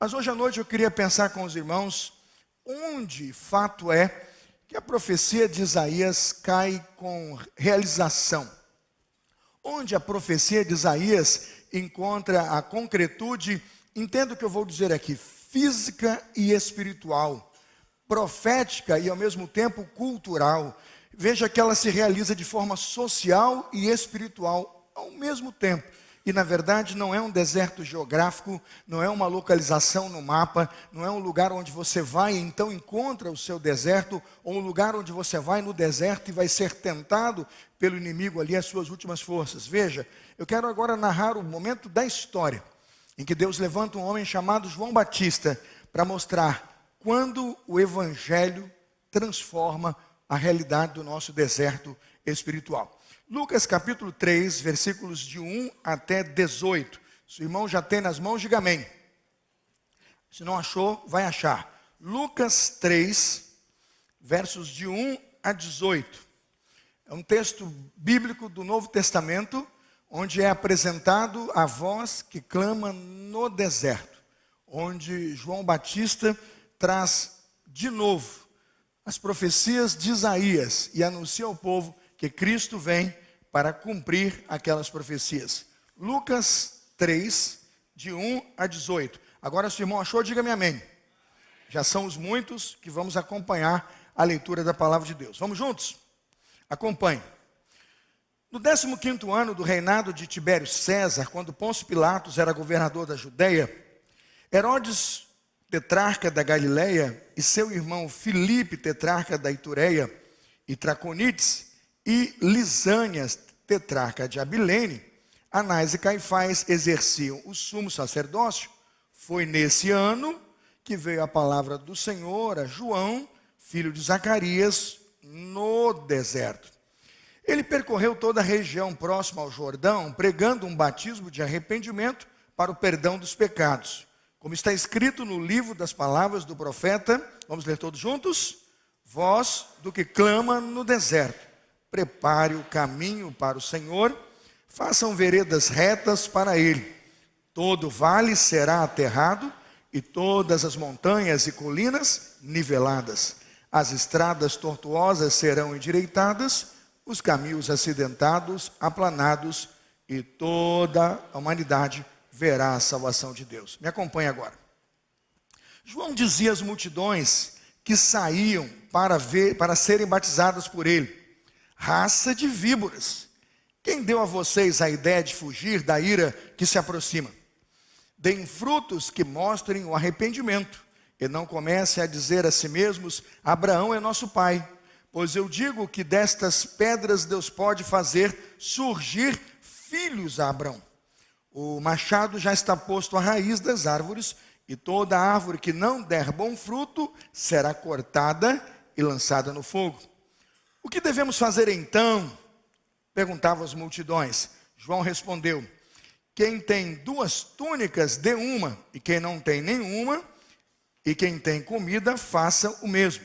Mas hoje à noite eu queria pensar com os irmãos onde fato é que a profecia de Isaías cai com realização. Onde a profecia de Isaías encontra a concretude, entendo o que eu vou dizer aqui, física e espiritual, profética e ao mesmo tempo cultural. Veja que ela se realiza de forma social e espiritual ao mesmo tempo. E na verdade não é um deserto geográfico, não é uma localização no mapa, não é um lugar onde você vai e então encontra o seu deserto, ou um lugar onde você vai no deserto e vai ser tentado pelo inimigo ali as suas últimas forças. Veja, eu quero agora narrar o momento da história em que Deus levanta um homem chamado João Batista para mostrar quando o evangelho transforma a realidade do nosso deserto espiritual. Lucas capítulo 3, versículos de 1 até 18. Se o irmão já tem nas mãos, diga amém. Se não achou, vai achar. Lucas 3, versos de 1 a 18. É um texto bíblico do Novo Testamento, onde é apresentado a voz que clama no deserto, onde João Batista traz de novo as profecias de Isaías e anuncia ao povo que Cristo vem para cumprir aquelas profecias. Lucas 3, de 1 a 18. Agora, se o irmão achou, diga-me amém. Já são os muitos que vamos acompanhar a leitura da palavra de Deus. Vamos juntos? Acompanhe. No 15º ano do reinado de Tibério César, quando Pôncio Pilatos era governador da Judeia, Herodes, tetrarca da Galileia, e seu irmão Filipe, tetrarca da Itureia e Traconites, e Lisânias, tetrarca de Abilene, Anás e Caifás exerciam o sumo sacerdócio. Foi nesse ano que veio a palavra do Senhor a João, filho de Zacarias, no deserto. Ele percorreu toda a região próxima ao Jordão, pregando um batismo de arrependimento para o perdão dos pecados. Como está escrito no livro das palavras do profeta, vamos ler todos juntos? Voz do que clama no deserto. Prepare o caminho para o Senhor, façam veredas retas para Ele. Todo vale será aterrado e todas as montanhas e colinas niveladas. As estradas tortuosas serão endireitadas, os caminhos acidentados aplanados e toda a humanidade verá a salvação de Deus. Me acompanhe agora. João dizia às multidões que saíam para serem batizadas por ele: raça de víboras, quem deu a vocês a ideia de fugir da ira que se aproxima? Deem frutos que mostrem o arrependimento, e não comecem a dizer a si mesmos: Abraão é nosso pai. Pois eu digo que destas pedras Deus pode fazer surgir filhos a Abraão. O machado já está posto à raiz das árvores, e toda árvore que não der bom fruto será cortada e lançada no fogo. O que devemos fazer então? Perguntavam as multidões. João respondeu: quem tem 2 túnicas, dê uma, e quem não tem nenhuma, e quem tem comida, faça o mesmo.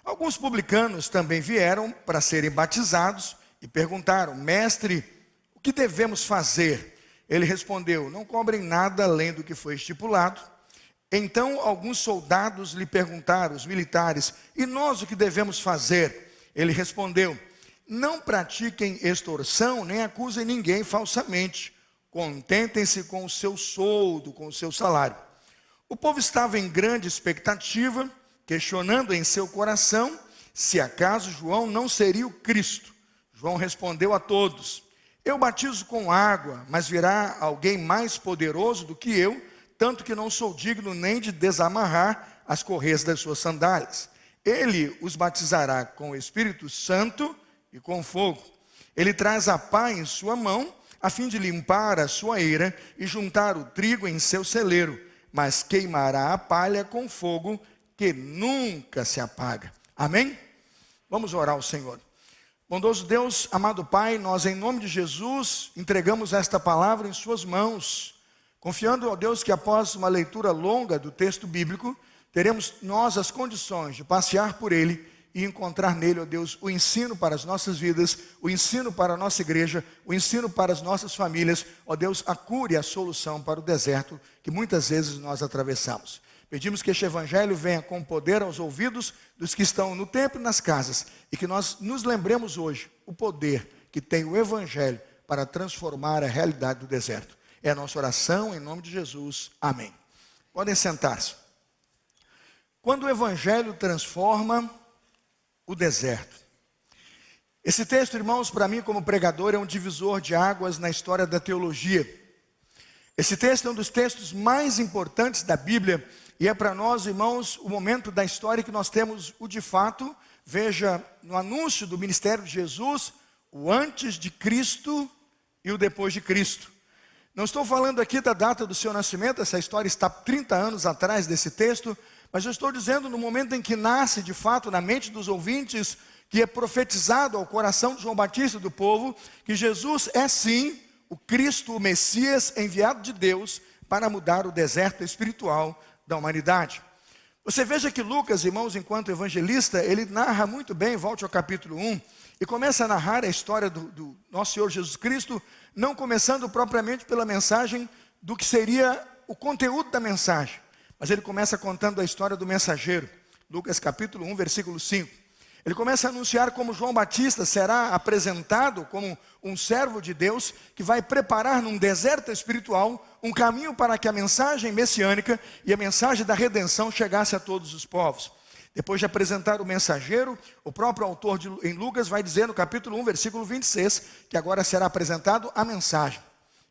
Alguns publicanos também vieram para serem batizados e perguntaram: mestre, o que devemos fazer? Ele respondeu: não cobrem nada além do que foi estipulado. Então alguns soldados lhe perguntaram, os militares: e nós o que devemos fazer? Ele respondeu: não pratiquem extorsão, nem acusem ninguém falsamente. Contentem-se com o seu soldo, com o seu salário. O povo estava em grande expectativa, questionando em seu coração se acaso João não seria o Cristo. João respondeu a todos: eu batizo com água, mas virá alguém mais poderoso do que eu, tanto que não sou digno nem de desamarrar as correias das suas sandálias. Ele os batizará com o Espírito Santo e com fogo. Ele traz a pá em sua mão, a fim de limpar a sua eira e juntar o trigo em seu celeiro, mas queimará a palha com fogo que nunca se apaga. Amém? Vamos orar ao Senhor. Bondoso Deus, amado Pai, nós em nome de Jesus entregamos esta palavra em suas mãos, confiando, ó Deus, que após uma leitura longa do texto bíblico, teremos nós as condições de passear por ele e encontrar nele, ó Deus, o ensino para as nossas vidas, o ensino para a nossa igreja, o ensino para as nossas famílias. Ó Deus, a cura e a solução para o deserto que muitas vezes nós atravessamos. Pedimos que este evangelho venha com poder aos ouvidos dos que estão no templo e nas casas, e que nós nos lembremos hoje o poder que tem o evangelho para transformar a realidade do deserto. É a nossa oração em nome de Jesus. Amém. Podem sentar-se. Quando o evangelho transforma o deserto. Esse texto, irmãos, para mim como pregador, é um divisor de águas na história da teologia. Esse texto é um dos textos mais importantes da Bíblia, e é para nós, irmãos, o momento da história que nós temos o de fato. Veja, no anúncio do ministério de Jesus, o antes de Cristo e o depois de Cristo. Não estou falando aqui da data do seu nascimento, essa história está 30 anos atrás desse texto, mas eu estou dizendo no momento em que nasce de fato na mente dos ouvintes, que é profetizado ao coração de João Batista e do povo, que Jesus é sim o Cristo, o Messias enviado de Deus para mudar o deserto espiritual da humanidade. Você veja que Lucas, irmãos, enquanto evangelista, ele narra muito bem, volte ao capítulo 1, e começa a narrar a história do nosso Senhor Jesus Cristo, não começando propriamente pela mensagem do que seria o conteúdo da mensagem, mas ele começa contando a história do mensageiro. Lucas capítulo 1, versículo 5. Ele começa a anunciar como João Batista será apresentado como um servo de Deus que vai preparar num deserto espiritual um caminho para que a mensagem messiânica e a mensagem da redenção chegasse a todos os povos. Depois de apresentar o mensageiro, o próprio autor em Lucas vai dizer no capítulo 1, versículo 26, que agora será apresentado a mensagem.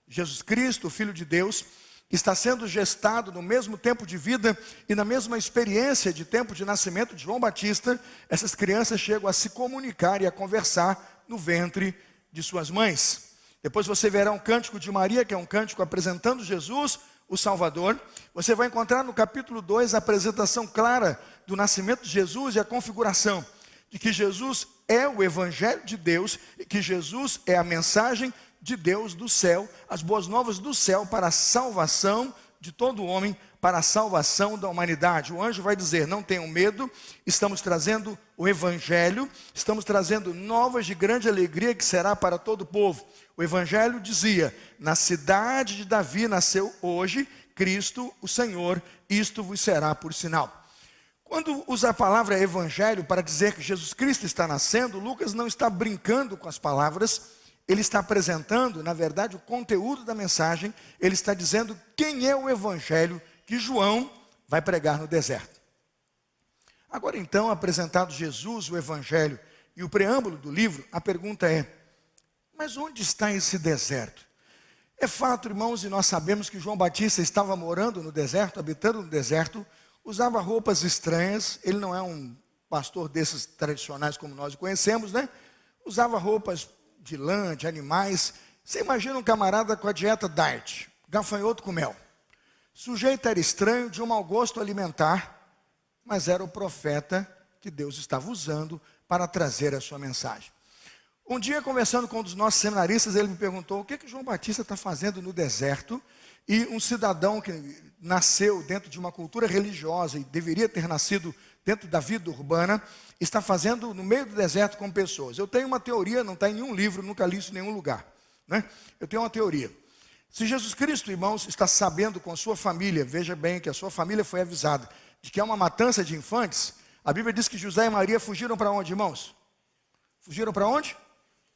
Jesus Cristo, o Filho de Deus, está sendo gestado no mesmo tempo de vida e na mesma experiência de tempo de nascimento de João Batista. Essas crianças chegam a se comunicar e a conversar no ventre de suas mães. Depois você verá um cântico de Maria, que é um cântico apresentando Jesus, o Salvador. Você vai encontrar no capítulo 2 a apresentação clara do nascimento de Jesus e a configuração de que Jesus é o Evangelho de Deus e que Jesus é a mensagem de Deus do céu, as boas novas do céu para a salvação de todo homem, para a salvação da humanidade. O anjo vai dizer: não tenham medo, estamos trazendo o Evangelho, estamos trazendo novas de grande alegria que será para todo o povo. O Evangelho dizia: na cidade de Davi nasceu hoje Cristo, o Senhor, isto vos será por sinal. Quando usa a palavra Evangelho para dizer que Jesus Cristo está nascendo, Lucas não está brincando com as palavras. Ele está apresentando, na verdade, o conteúdo da mensagem. Ele está dizendo quem é o evangelho que João vai pregar no deserto. Agora então, apresentado Jesus, o evangelho e o preâmbulo do livro, a pergunta é: mas onde está esse deserto? É fato, irmãos, e nós sabemos que João Batista estava morando no deserto, habitando no deserto, usava roupas estranhas. Ele não é um pastor desses tradicionais como nós o conhecemos, né? Usava roupas de lã, de animais. Você imagina um camarada com a dieta diet, gafanhoto com mel. O sujeito era estranho, de um mau gosto alimentar, mas era o profeta que Deus estava usando para trazer a sua mensagem. Um dia, conversando com um dos nossos seminaristas, ele me perguntou: o que João Batista está fazendo no deserto? E um cidadão que nasceu dentro de uma cultura religiosa e deveria ter nascido dentro da vida urbana, está fazendo no meio do deserto com pessoas. Eu tenho uma teoria, não está em nenhum livro, nunca li isso em nenhum lugar, né? Eu tenho uma teoria. Se Jesus Cristo, irmãos, está sabendo com a sua família, veja bem que a sua família foi avisada de que é uma matança de infantes, a Bíblia diz que José e Maria fugiram para onde, irmãos? Fugiram para onde?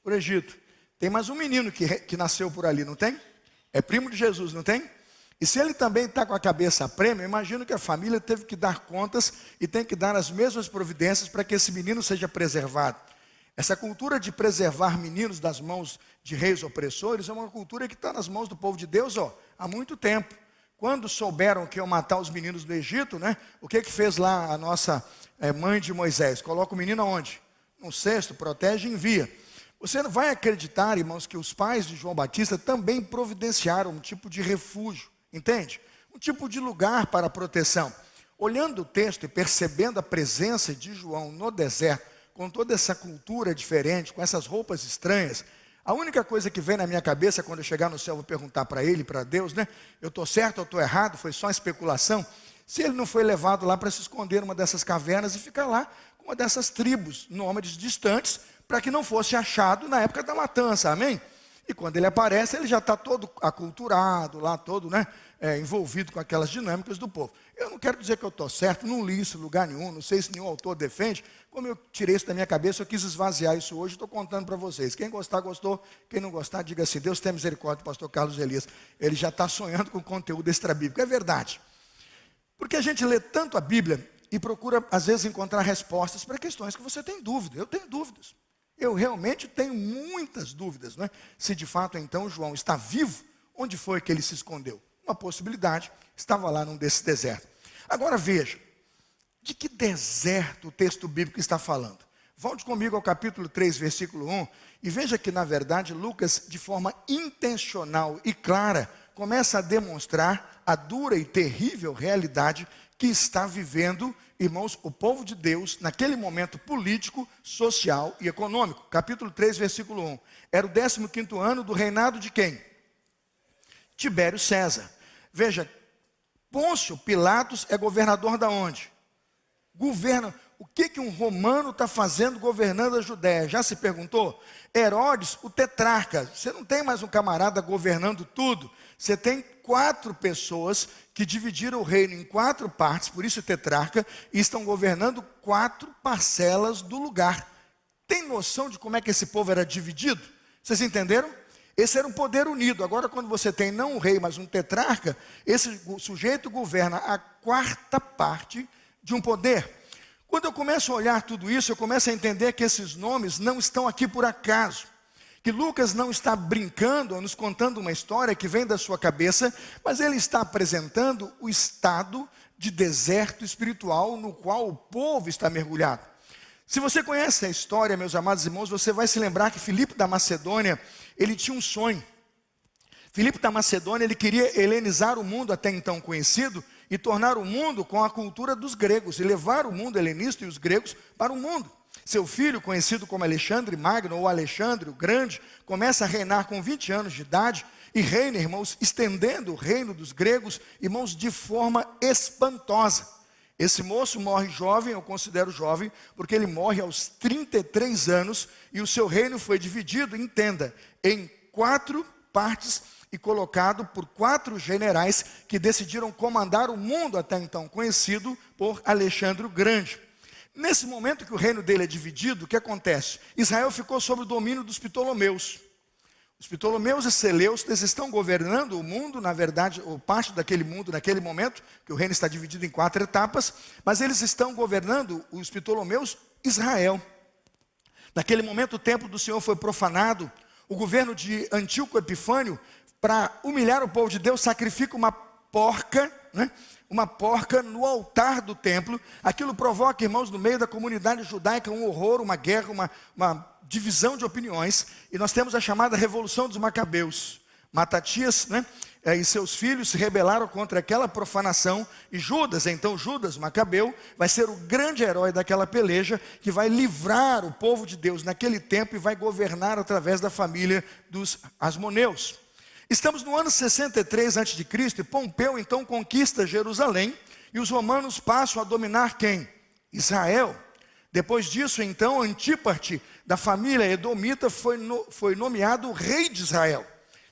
Para o Egito. Tem mais um menino que nasceu por ali, não tem? É primo de Jesus, não tem? E se ele também está com a cabeça a prêmio, eu imagino que a família teve que dar contas e tem que dar as mesmas providências para que esse menino seja preservado. Essa cultura de preservar meninos das mãos de reis opressores é uma cultura que está nas mãos do povo de Deus há muito tempo. Quando souberam que iam matar os meninos do Egito, né, o que fez lá a nossa mãe de Moisés? Coloca o menino aonde? Num cesto, protege e envia. Você não vai acreditar, irmãos, que os pais de João Batista também providenciaram um tipo de refúgio. Entende? Um tipo de lugar para proteção. Olhando o texto e percebendo a presença de João no deserto, com toda essa cultura diferente, com essas roupas estranhas, a única coisa que vem na minha cabeça quando eu chegar no céu, eu vou perguntar para ele, para Deus, né? Eu estou certo ou estou errado? Foi só especulação? Se ele não foi levado lá para se esconder numa dessas cavernas e ficar lá com uma dessas tribos nômades distantes, para que não fosse achado na época da matança, amém? E quando ele aparece, ele já está todo aculturado, lá todo, envolvido com aquelas dinâmicas do povo. Eu não quero dizer que eu estou certo, não li isso em lugar nenhum, não sei se nenhum autor defende. Como eu tirei isso da minha cabeça, eu quis esvaziar isso hoje, estou contando para vocês. Quem gostar, gostou. Quem não gostar, diga assim: Deus tem misericórdia do pastor Carlos Elias. Ele já está sonhando com o conteúdo extrabíblico. É verdade. Porque a gente lê tanto a Bíblia e procura, às vezes, encontrar respostas para questões que você tem dúvida. Eu tenho dúvidas. Eu realmente tenho muitas dúvidas, não é? Se de fato, então, João está vivo, onde foi que ele se escondeu? Uma possibilidade, estava lá num desses desertos. Agora veja, de que deserto o texto bíblico está falando? Volte comigo ao capítulo 3, versículo 1, e veja que, na verdade, Lucas, de forma intencional e clara, começa a demonstrar a dura e terrível realidade que está vivendo, irmãos, o povo de Deus, naquele momento político, social e econômico. Capítulo 3, versículo 1. Era o 15º ano do reinado de quem? Tibério César. Veja, Pôncio Pilatos é governador da onde? Governa. O que um romano está fazendo governando a Judéia? Já se perguntou? Herodes, o tetrarca. Você não tem mais um camarada governando tudo. Você tem 4 pessoas que dividiram o reino em 4 partes, por isso tetrarca, e estão governando 4 parcelas do lugar. Tem noção de como é que esse povo era dividido? Vocês entenderam? Esse era um poder unido. Agora, quando você tem não um rei, mas um tetrarca, esse sujeito governa a 4ª parte de um poder. Quando eu começo a olhar tudo isso, eu começo a entender que esses nomes não estão aqui por acaso. Que Lucas não está brincando ou nos contando uma história que vem da sua cabeça, mas ele está apresentando o estado de deserto espiritual no qual o povo está mergulhado. Se você conhece a história, meus amados irmãos, você vai se lembrar que Filipe da Macedônia, ele tinha um sonho. Filipe da Macedônia, ele queria helenizar o mundo até então conhecido e tornar o mundo com a cultura dos gregos, e levar o mundo helenista e os gregos para o mundo. Seu filho, conhecido como Alexandre Magno, ou Alexandre o Grande, começa a reinar com 20 anos de idade, e reina, irmãos, estendendo o reino dos gregos, irmãos, de forma espantosa. Esse moço morre jovem, eu considero jovem, porque ele morre aos 33 anos, e o seu reino foi dividido, entenda, em 4 partes, e colocado por 4 generais que decidiram comandar o mundo até então conhecido por Alexandre o Grande. Nesse momento que o reino dele é dividido, o que acontece? Israel ficou sob o domínio dos Ptolomeus. Os Ptolomeus e Seleucidas estão governando o mundo, na verdade, ou parte daquele mundo naquele momento, que o reino está dividido em 4 etapas, mas eles estão governando, os Ptolomeus, Israel. Naquele momento o templo do Senhor foi profanado, o governo de Antíoco Epifânio, para humilhar o povo de Deus, sacrifica uma porca, uma porca no altar do templo. Aquilo provoca, irmãos, no meio da comunidade judaica um horror, uma guerra, uma divisão de opiniões. E nós temos a chamada Revolução dos Macabeus. Matatias, e seus filhos se rebelaram contra aquela profanação. E Judas, então Judas Macabeu, vai ser o grande herói daquela peleja, que vai livrar o povo de Deus naquele tempo e vai governar através da família dos Asmoneus. Estamos no ano 63 a.C. e Pompeu então conquista Jerusalém e os romanos passam a dominar quem? Israel. Depois disso então Antíparte da família edomita foi nomeado rei de Israel.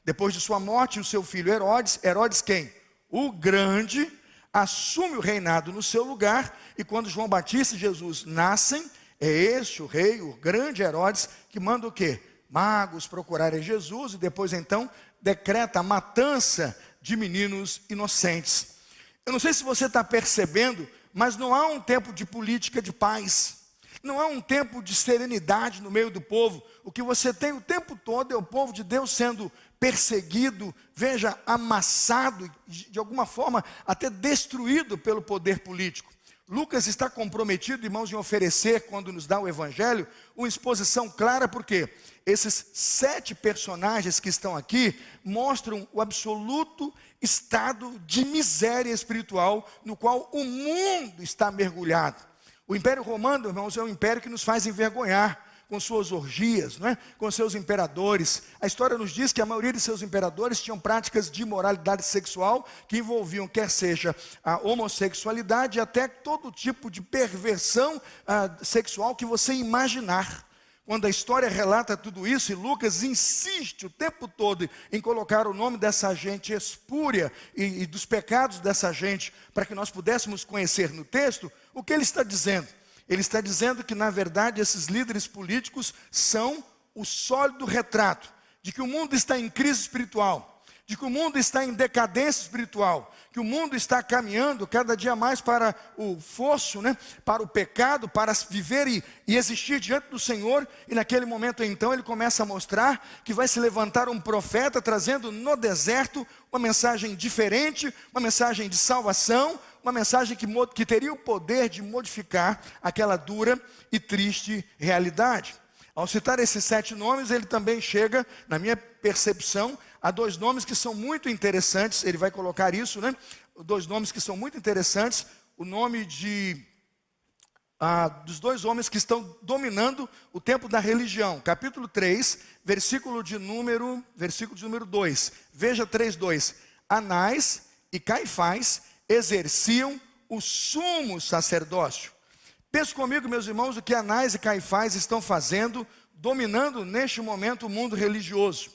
Depois de sua morte o seu filho Herodes quem? O Grande, assume o reinado no seu lugar, e quando João Batista e Jesus nascem, é este o rei, o grande Herodes, que manda o quê? Magos procurarem Jesus, e depois então decreta a matança de meninos inocentes. Eu não sei se você está percebendo, mas não há um tempo de política de paz, não há um tempo de serenidade no meio do povo. O que você tem o tempo todo é o povo de Deus sendo perseguido, veja, amassado, de alguma forma até destruído pelo poder político. Lucas está comprometido, irmãos, em oferecer, quando nos dá o Evangelho, uma exposição clara, porque esses 7 personagens que estão aqui mostram o absoluto estado de miséria espiritual no qual o mundo está mergulhado. O Império Romano, irmãos, é um império que nos faz envergonhar. com suas orgias, não é? Com seus imperadores. A história nos diz que a maioria de seus imperadores tinham práticas de imoralidade sexual que envolviam quer seja a homossexualidade, até todo tipo de perversão sexual que você imaginar. Quando a história relata tudo isso, e Lucas insiste o tempo todo em colocar o nome dessa gente espúria e dos pecados dessa gente, para que nós pudéssemos conhecer no texto, o que ele está dizendo? Ele está dizendo que, na verdade, esses líderes políticos são o sólido retrato de que o mundo está em crise espiritual, de que o mundo está em decadência espiritual, que o mundo está caminhando cada dia mais para o fosso, né? Para o pecado, para viver e existir diante do Senhor. E naquele momento então ele começa a mostrar que vai se levantar um profeta trazendo no deserto uma mensagem diferente, uma mensagem de salvação, uma mensagem que teria o poder de modificar aquela dura e triste realidade. Ao citar esses 7 nomes, ele também chega, na minha percepção, a 2 nomes que são muito interessantes. Ele vai colocar isso, né? 2 nomes que são muito interessantes. O nome dos 2 homens que estão dominando o tempo da religião. Capítulo 3, versículo de número 2. Veja 3:2. Anás e Caifás exerciam o sumo sacerdócio. Pense comigo, meus irmãos, o que Anás e Caifás estão fazendo, dominando neste momento o mundo religioso.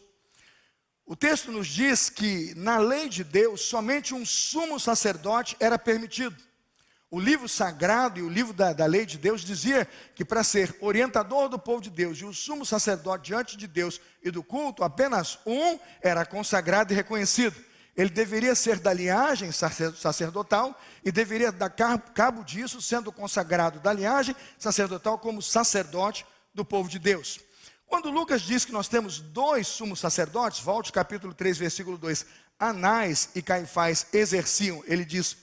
O texto nos diz que na lei de Deus, somente um sumo sacerdote era permitido. O livro sagrado e o livro da lei de Deus dizia que para ser orientador do povo de Deus e o sumo sacerdote diante de Deus e do culto, apenas um era consagrado e reconhecido. Ele deveria ser da linhagem sacerdotal e deveria dar cabo disso, sendo consagrado da linhagem sacerdotal como sacerdote do povo de Deus. Quando Lucas diz que nós temos 2 sumos sacerdotes, volte capítulo 3, versículo 2, Anás e Caifás exerciam, ele diz,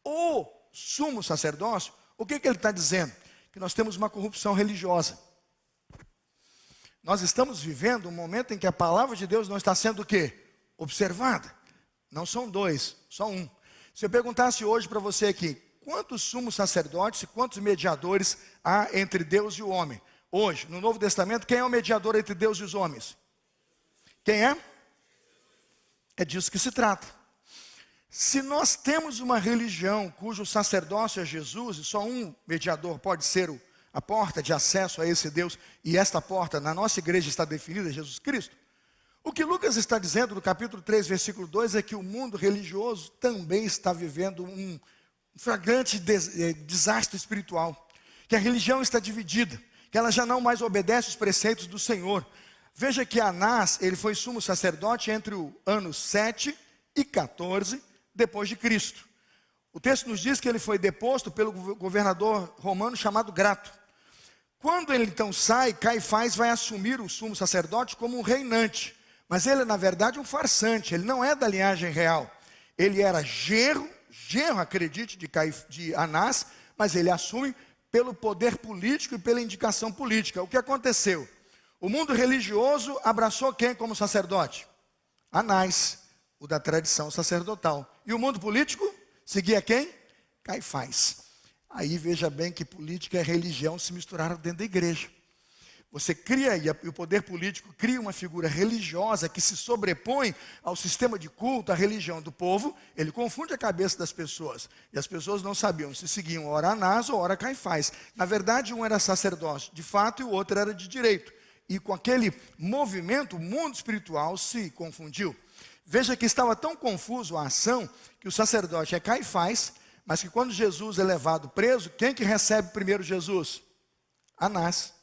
o sumo sacerdócio. O que ele está dizendo? Que nós temos uma corrupção religiosa. Nós estamos vivendo um momento em que a palavra de Deus não está sendo o quê? Observada. Não são 2, só um. Se eu perguntasse hoje para você aqui, quantos sumos sacerdotes e quantos mediadores há entre Deus e o homem? Hoje, no Novo Testamento, quem é o mediador entre Deus e os homens? Quem é? É disso que se trata. Se nós temos uma religião cujo sacerdócio é Jesus, e só um mediador pode ser a porta de acesso a esse Deus, e esta porta na nossa igreja está definida, Jesus Cristo, o que Lucas está dizendo no capítulo 3, versículo 2, é que o mundo religioso também está vivendo um flagrante desastre espiritual, que a religião está dividida, que ela já não mais obedece os preceitos do Senhor. Veja que Anás, ele foi sumo sacerdote entre o ano 7 e 14 depois de Cristo. O texto nos diz que ele foi deposto pelo governador romano chamado Grato. Quando ele então sai, Caifás vai assumir o sumo sacerdote como um reinante. Mas ele, na verdade, é um farsante, ele não é da linhagem real. Ele era genro, acredite, de Anás, mas ele assume pelo poder político e pela indicação política. O que aconteceu? O mundo religioso abraçou quem como sacerdote? Anás, o da tradição sacerdotal. E o mundo político seguia quem? Caifás. Aí veja bem que política e religião se misturaram dentro da igreja. Você cria, e o poder político cria uma figura religiosa que se sobrepõe ao sistema de culto, à religião do povo. Ele confunde a cabeça das pessoas. E as pessoas não sabiam se seguiam ora Anás ou ora Caifás. Na verdade, um era sacerdote de fato e o outro era de direito. E com aquele movimento, o mundo espiritual se confundiu. Veja que estava tão confuso a ação, que o sacerdote é Caifás, mas que quando Jesus é levado preso, quem que recebe primeiro Jesus? Anás.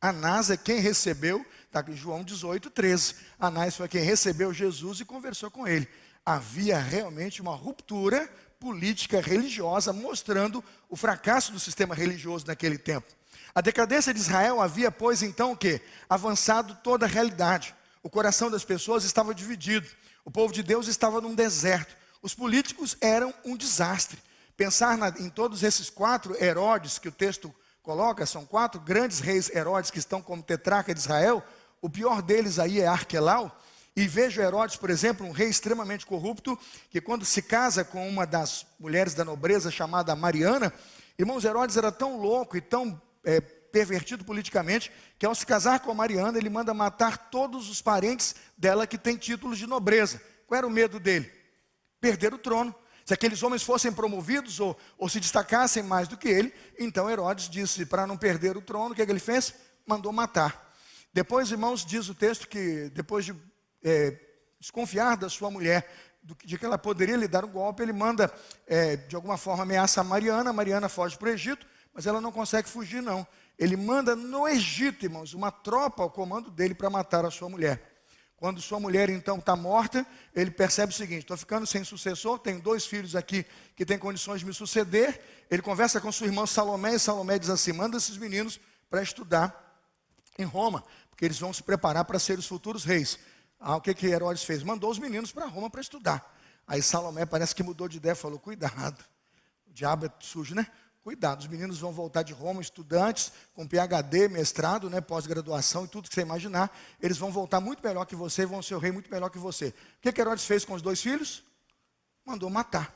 Anás é quem recebeu, está em João 18, 13. Anás foi quem recebeu Jesus e conversou com ele. Havia realmente uma ruptura política religiosa, mostrando o fracasso do sistema religioso naquele tempo. A decadência de Israel havia, pois, então, o quê? Avançado toda a realidade. O coração das pessoas estava dividido. O povo de Deus estava num deserto. Os políticos eram um desastre. Pensar em todos esses 4 Herodes que o texto coloca, são 4 grandes reis Herodes que estão como tetrarca de Israel. O pior deles aí é Arquelau. E vejo Herodes, por exemplo, um rei extremamente corrupto, que quando se casa com uma das mulheres da nobreza chamada Mariana, irmãos, Herodes era tão louco e tão pervertido politicamente, que ao se casar com a Mariana, ele manda matar todos os parentes dela que têm títulos de nobreza. Qual era o medo dele? Perder o trono. Se aqueles homens fossem promovidos ou se destacassem mais do que ele, então Herodes disse, para não perder o trono, o que ele fez? Mandou matar. Depois, irmãos, diz o texto que depois de desconfiar da sua mulher, de que ela poderia lhe dar um golpe, ele manda, de alguma forma, ameaça a Mariana. A Mariana foge para o Egito, mas ela não consegue fugir, não. Ele manda no Egito, irmãos, uma tropa ao comando dele para matar a sua mulher. Quando sua mulher, então, está morta, ele percebe o seguinte: estou ficando sem sucessor, tenho 2 filhos aqui que têm condições de me suceder. Ele conversa com sua irmã Salomé, e Salomé diz assim: manda esses meninos para estudar em Roma, porque eles vão se preparar para ser os futuros reis. O que Herodes fez? Mandou os meninos para Roma para estudar. Aí Salomé parece que mudou de ideia, falou: cuidado, o diabo é sujo, né? Cuidado, os meninos vão voltar de Roma, estudantes, com PhD, mestrado, né, pós-graduação e tudo que você imaginar. Eles vão voltar muito melhor que você e vão ser o rei muito melhor que você. O que Herodes fez com os 2 filhos? Mandou matar.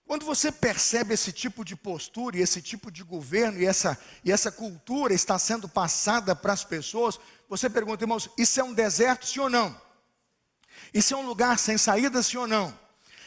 Quando você percebe esse tipo de postura e esse tipo de governo e essa cultura está sendo passada para as pessoas, você pergunta, irmãos, isso é um deserto, sim ou não? Isso é um lugar sem saída, sim ou não?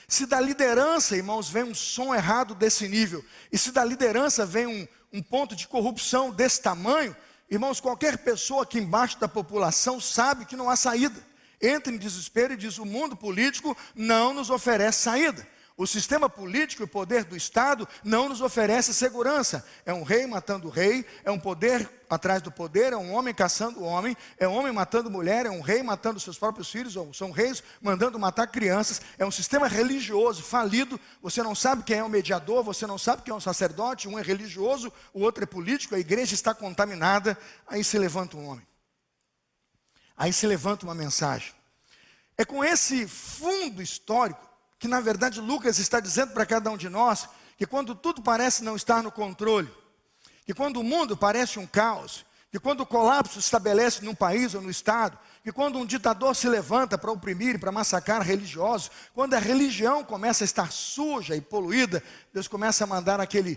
Se da liderança, irmãos, vem um som errado desse nível, e se da liderança vem um ponto de corrupção desse tamanho, irmãos, qualquer pessoa aqui embaixo da população sabe que não há saída. Entra em desespero e diz: o mundo político não nos oferece saída. O sistema político e o poder do Estado não nos oferece segurança. É um rei matando o rei, é um poder atrás do poder, é um homem caçando o homem, é um homem matando mulher, é um rei matando seus próprios filhos, ou são reis mandando matar crianças. É um sistema religioso falido. Você não sabe quem é o mediador, você não sabe quem é o sacerdote. Um é religioso, o outro é político, a igreja está contaminada. Aí se levanta um homem. Aí se levanta uma mensagem. É com esse fundo histórico que na verdade Lucas está dizendo para cada um de nós, que quando tudo parece não estar no controle, que quando o mundo parece um caos, que quando o colapso se estabelece num país ou no estado, que quando um ditador se levanta para oprimir e para massacrar religiosos, quando a religião começa a estar suja e poluída, Deus começa a mandar aquele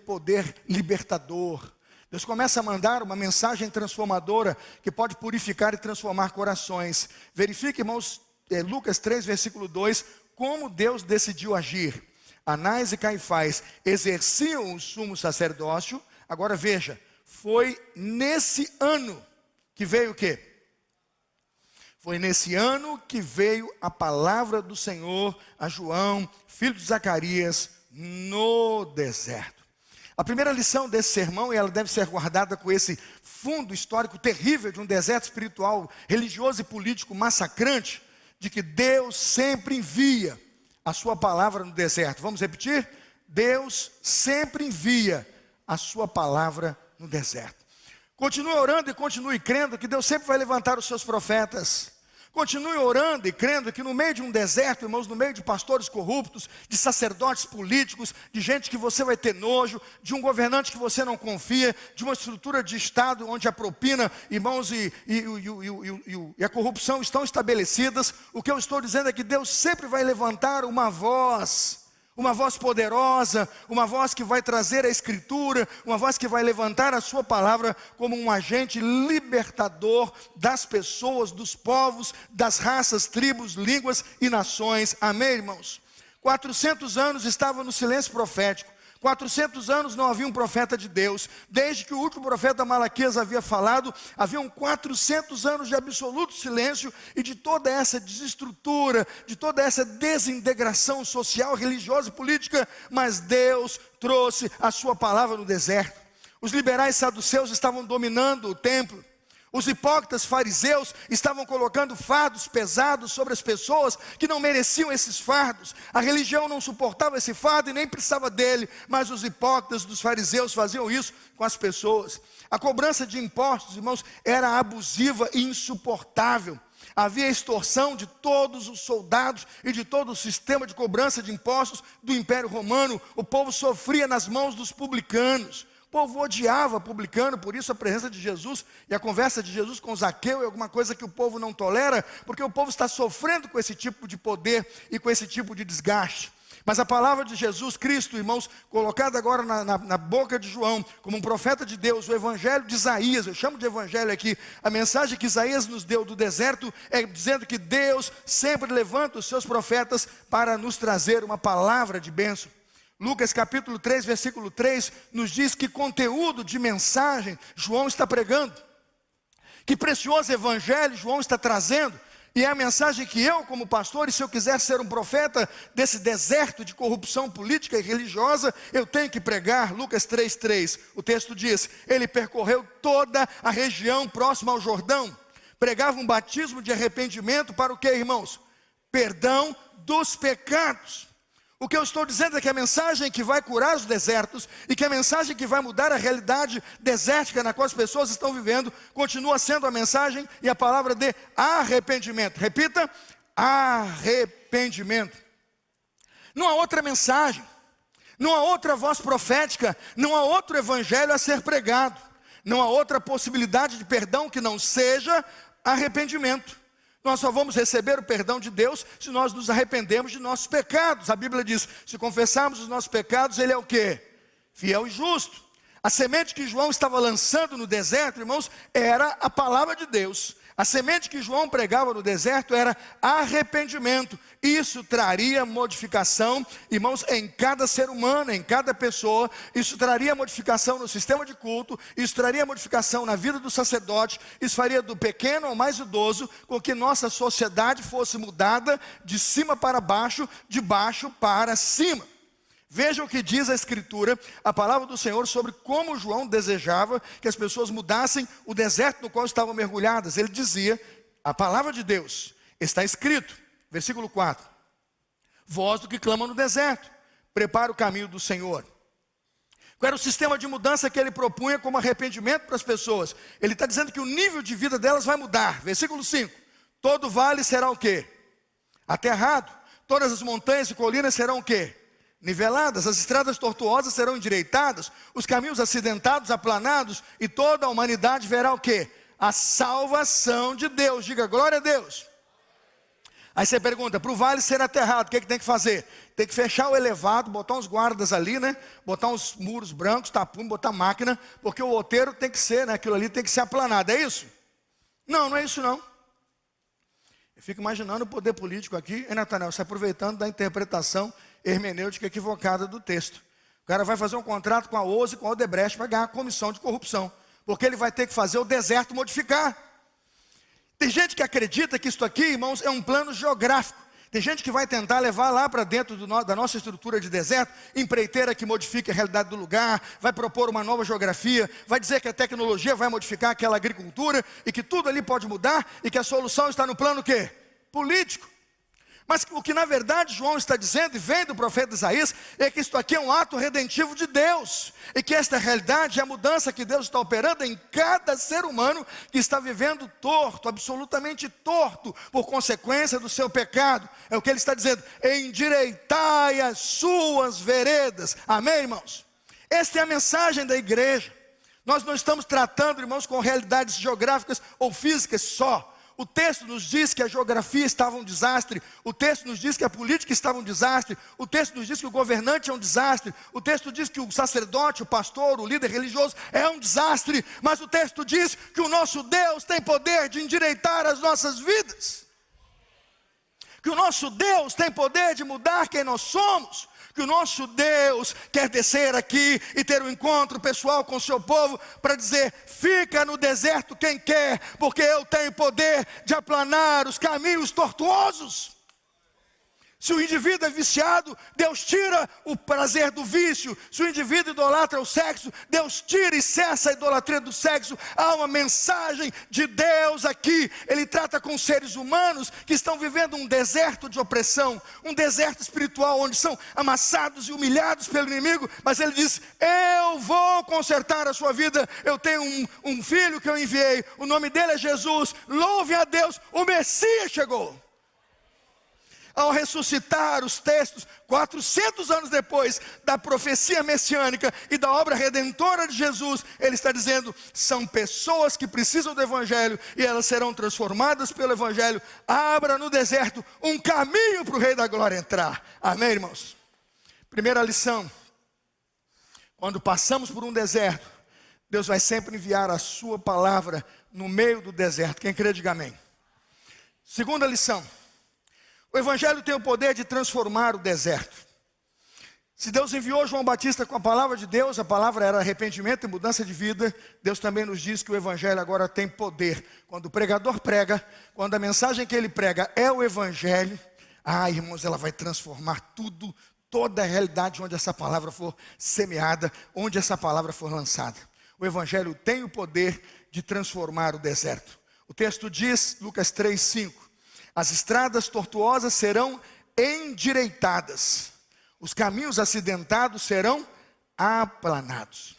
poder libertador. Deus começa a mandar uma mensagem transformadora que pode purificar e transformar corações. Verifique, irmãos, Lucas 3, versículo 2, como Deus decidiu agir. Anás e Caifás exerciam o sumo sacerdócio. Agora veja, foi nesse ano que veio o quê? Foi nesse ano que veio a palavra do Senhor a João, filho de Zacarias, no deserto. A primeira lição desse sermão, e ela deve ser guardada com esse fundo histórico terrível de um deserto espiritual, religioso e político massacrante, de que Deus sempre envia a sua palavra no deserto. Vamos repetir? Deus sempre envia a sua palavra no deserto. Continue orando e continue crendo que Deus sempre vai levantar os seus profetas. Continue orando e crendo que no meio de um deserto, irmãos, no meio de pastores corruptos, de sacerdotes políticos, de gente que você vai ter nojo, de um governante que você não confia, de uma estrutura de Estado onde a propina, irmãos, e a corrupção estão estabelecidas, o que eu estou dizendo é que Deus sempre vai levantar uma voz poderosa, uma voz que vai trazer a Escritura, uma voz que vai levantar a sua palavra como um agente libertador das pessoas, dos povos, das raças, tribos, línguas e nações. Amém, irmãos? 400 anos estavam no silêncio profético. 400 anos não havia um profeta de Deus. Desde que o último profeta Malaquias havia falado, haviam 400 anos de absoluto silêncio e de toda essa desestrutura, de toda essa desintegração social, religiosa e política. Mas Deus trouxe a sua palavra no deserto. Os liberais saduceus estavam dominando o templo. Os hipócritas fariseus estavam colocando fardos pesados sobre as pessoas que não mereciam esses fardos. A religião não suportava esse fardo e nem precisava dele, mas os hipócritas dos fariseus faziam isso com as pessoas. A cobrança de impostos, irmãos, era abusiva e insuportável. Havia extorsão de todos os soldados e de todo o sistema de cobrança de impostos do Império Romano. O povo sofria nas mãos dos publicanos. O povo odiava publicano, por isso a presença de Jesus e a conversa de Jesus com Zaqueu é alguma coisa que o povo não tolera, porque o povo está sofrendo com esse tipo de poder e com esse tipo de desgaste. Mas a palavra de Jesus Cristo, irmãos, colocada agora na boca de João, como um profeta de Deus, o evangelho de Isaías, eu chamo de evangelho aqui, a mensagem que Isaías nos deu do deserto, é dizendo que Deus sempre levanta os seus profetas para nos trazer uma palavra de bênção. Lucas capítulo 3, versículo 3, nos diz que conteúdo de mensagem João está pregando, que precioso evangelho João está trazendo. E é a mensagem que eu, como pastor, e se eu quiser ser um profeta desse deserto de corrupção política e religiosa, eu tenho que pregar. Lucas 3:3, o texto diz: ele percorreu toda a região próxima ao Jordão, pregava um batismo de arrependimento para o que, irmãos? Perdão dos pecados. O que eu estou dizendo é que a mensagem que vai curar os desertos e que a mensagem que vai mudar a realidade desértica na qual as pessoas estão vivendo continua sendo a mensagem e a palavra de arrependimento. Repita: arrependimento. Não há outra mensagem, não há outra voz profética, não há outro evangelho a ser pregado, não há outra possibilidade de perdão que não seja arrependimento. Nós só vamos receber o perdão de Deus se nós nos arrependemos de nossos pecados. A Bíblia diz: se confessarmos os nossos pecados, Ele é o quê? Fiel e justo. A semente que João estava lançando no deserto, irmãos, era a palavra de Deus. A semente que João pregava no deserto era arrependimento. Isso traria modificação, irmãos, em cada ser humano, em cada pessoa. Isso traria modificação no sistema de culto. Isso traria modificação na vida do sacerdote. Isso faria do pequeno ao mais idoso com que nossa sociedade fosse mudada de cima para baixo, de baixo para cima. Veja o que diz a Escritura, a palavra do Senhor, sobre como João desejava que as pessoas mudassem o deserto no qual estavam mergulhadas. Ele dizia, a palavra de Deus, está escrito, versículo 4: voz do que clama no deserto, prepara o caminho do Senhor. Qual era o sistema de mudança que ele propunha como arrependimento para as pessoas? Ele está dizendo que o nível de vida delas vai mudar. Versículo 5, todo vale será o quê? Aterrado. Todas as montanhas e colinas serão o quê? Niveladas. As estradas tortuosas serão endireitadas, os caminhos acidentados aplanados, e toda a humanidade verá o quê? A salvação de Deus. Diga glória a Deus. Aí você pergunta, para o vale ser aterrado, o que tem que fazer? Tem que fechar o elevado, botar uns guardas ali, né? Botar uns muros brancos, tapume, botar máquina, porque o outeiro tem que ser, né? Aquilo ali tem que ser aplanado, é isso? Não, não é isso não. Eu fico imaginando o poder político aqui, e Natanael, se aproveitando da interpretação hermenêutica equivocada do texto. O cara vai fazer um contrato com a OSE e com a Odebrecht para ganhar a comissão de corrupção, porque ele vai ter que fazer o deserto modificar. Tem gente que acredita que isso aqui, irmãos, é um plano geográfico. Tem gente que vai tentar levar lá para dentro da nossa estrutura de deserto, empreiteira que modifique a realidade do lugar, vai propor uma nova geografia, vai dizer que a tecnologia vai modificar aquela agricultura, e que tudo ali pode mudar, e que a solução está no plano quê? Político. Mas o que na verdade João está dizendo, e vem do profeta Isaías, é que isto aqui é um ato redentivo de Deus, e que esta realidade é a mudança que Deus está operando em cada ser humano que está vivendo torto, absolutamente torto, por consequência do seu pecado. É o que ele está dizendo: endireitai as suas veredas. Amém, irmãos? Esta é a mensagem da igreja. Nós não estamos tratando, irmãos, com realidades geográficas ou físicas só. O texto nos diz que a geografia estava um desastre, o texto nos diz que a política estava um desastre, o texto nos diz que o governante é um desastre, o texto diz que o sacerdote, o pastor, o líder religioso é um desastre, mas o texto diz que o nosso Deus tem poder de endireitar as nossas vidas, que o nosso Deus tem poder de mudar quem nós somos, que o nosso Deus quer descer aqui e ter um encontro pessoal com o seu povo para dizer: fica no deserto quem quer, porque eu tenho poder de aplanar os caminhos tortuosos. Se o indivíduo é viciado, Deus tira o prazer do vício. Se o indivíduo idolatra o sexo, Deus tira e cessa a idolatria do sexo. Há uma mensagem de Deus aqui. Ele trata com seres humanos que estão vivendo um deserto de opressão, um deserto espiritual, onde são amassados e humilhados pelo inimigo. Mas ele diz: eu vou consertar a sua vida. Eu tenho um filho que eu enviei, o nome dele é Jesus. Louve a Deus, o Messias chegou. Ao ressuscitar os textos, 400 anos depois da profecia messiânica e da obra redentora de Jesus, ele está dizendo: são pessoas que precisam do Evangelho e elas serão transformadas pelo Evangelho. Abra no deserto um caminho para o Rei da Glória entrar. Amém, irmãos? Primeira lição: quando passamos por um deserto, Deus vai sempre enviar a sua palavra no meio do deserto. Quem crê, diga amém. Segunda lição: o evangelho tem o poder de transformar o deserto. Se Deus enviou João Batista com a palavra de Deus, a palavra era arrependimento e mudança de vida, Deus também nos diz que o evangelho agora tem poder. Quando o pregador prega, quando a mensagem que ele prega é o evangelho, irmãos, ela vai transformar tudo, toda a realidade onde essa palavra for semeada, onde essa palavra for lançada. O evangelho tem o poder de transformar o deserto. O texto diz, Lucas 3:5, as estradas tortuosas serão endireitadas, os caminhos acidentados serão aplanados.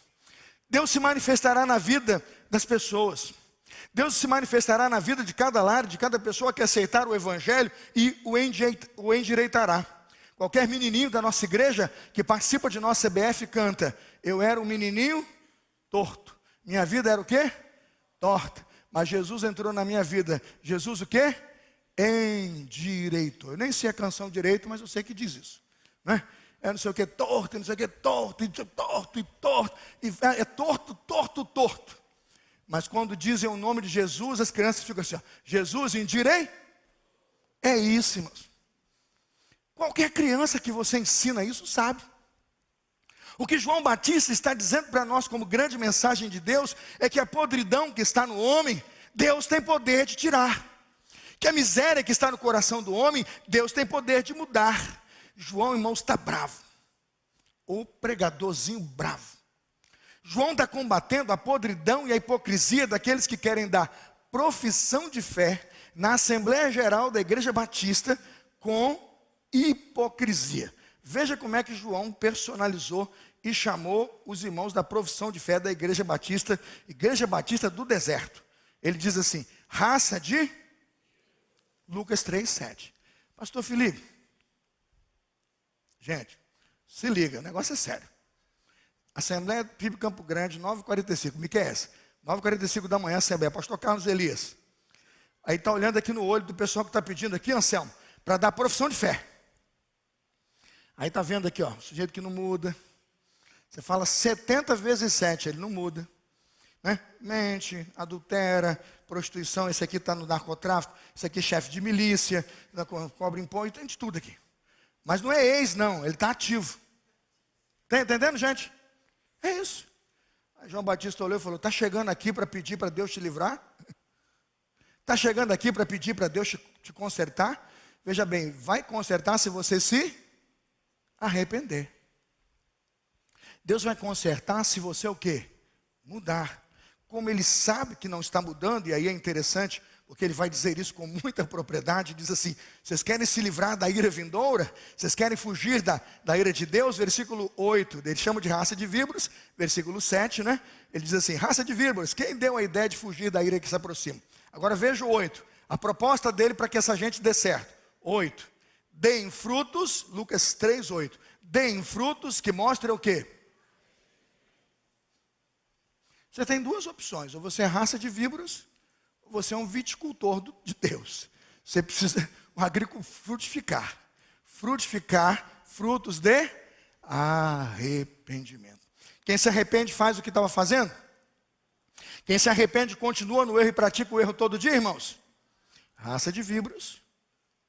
Deus se manifestará na vida das pessoas. Deus se manifestará na vida de cada lar, de cada pessoa que aceitar o evangelho e o endireitará. Qualquer menininho da nossa igreja que participa de nossa CBF canta: eu era um menininho torto, minha vida era o quê? Torta, mas Jesus entrou na minha vida. Jesus o quê? Endireitou. Eu nem sei a canção direito, mas eu sei que diz isso, né? É não sei o que torto, não sei o que torto, e torto, e torto, e é torto, torto, torto. Mas quando dizem o nome de Jesus, as crianças ficam assim, Jesus endirei. É isso, irmãos. Qualquer criança que você ensina isso sabe. O que João Batista está dizendo para nós como grande mensagem de Deus é que a podridão que está no homem, Deus tem poder de tirar. Que a miséria que está no coração do homem, Deus tem poder de mudar. João, irmãos, está bravo. O pregadorzinho bravo. João está combatendo a podridão e a hipocrisia daqueles que querem dar profissão de fé na Assembleia Geral da Igreja Batista com hipocrisia. Veja como é que João personalizou e chamou os irmãos da profissão de fé da Igreja Batista do deserto. Ele diz assim, raça de Lucas 3:7. Pastor Felipe, gente, se liga, o negócio é sério. Assembleia PIB Campo Grande, 9h45, Miqueias, 9h45 da manhã, Assembleia, pastor Carlos Elias. Aí está olhando aqui no olho do pessoal que está pedindo aqui, Anselmo, para dar profissão de fé. Aí está vendo aqui, sujeito que não muda. Você fala 70 vezes 7, ele não muda, né? Mente, adultera, prostituição, esse aqui está no narcotráfico, esse aqui é chefe de milícia, cobra imposto, tem de tudo aqui. Mas não é ex, não, ele está ativo. Está entendendo, gente? É isso. Aí João Batista olhou e falou, está chegando aqui para pedir para Deus te livrar? Está chegando aqui para pedir para Deus te consertar? Veja bem, vai consertar se você se arrepender. Deus vai consertar se você o quê? Mudar. Como ele sabe que não está mudando, e aí é interessante, porque ele vai dizer isso com muita propriedade, diz assim, vocês querem se livrar da ira vindoura? Vocês querem fugir da ira de Deus? Versículo 8, ele chama de raça de víboras, versículo 7, né? Ele diz assim, raça de víboras, quem deu a ideia de fugir da ira que se aproxima? Agora veja o 8, a proposta dele para que essa gente dê certo. 8, deem frutos, Lucas 3:8, deem frutos que mostrem o quê? Você tem duas opções, ou você é raça de víboras, ou você é um viticultor de Deus. Você precisa frutificar frutos de arrependimento. Quem se arrepende faz o que estava fazendo? Quem se arrepende continua no erro e pratica o erro todo dia, irmãos? Raça de víboras,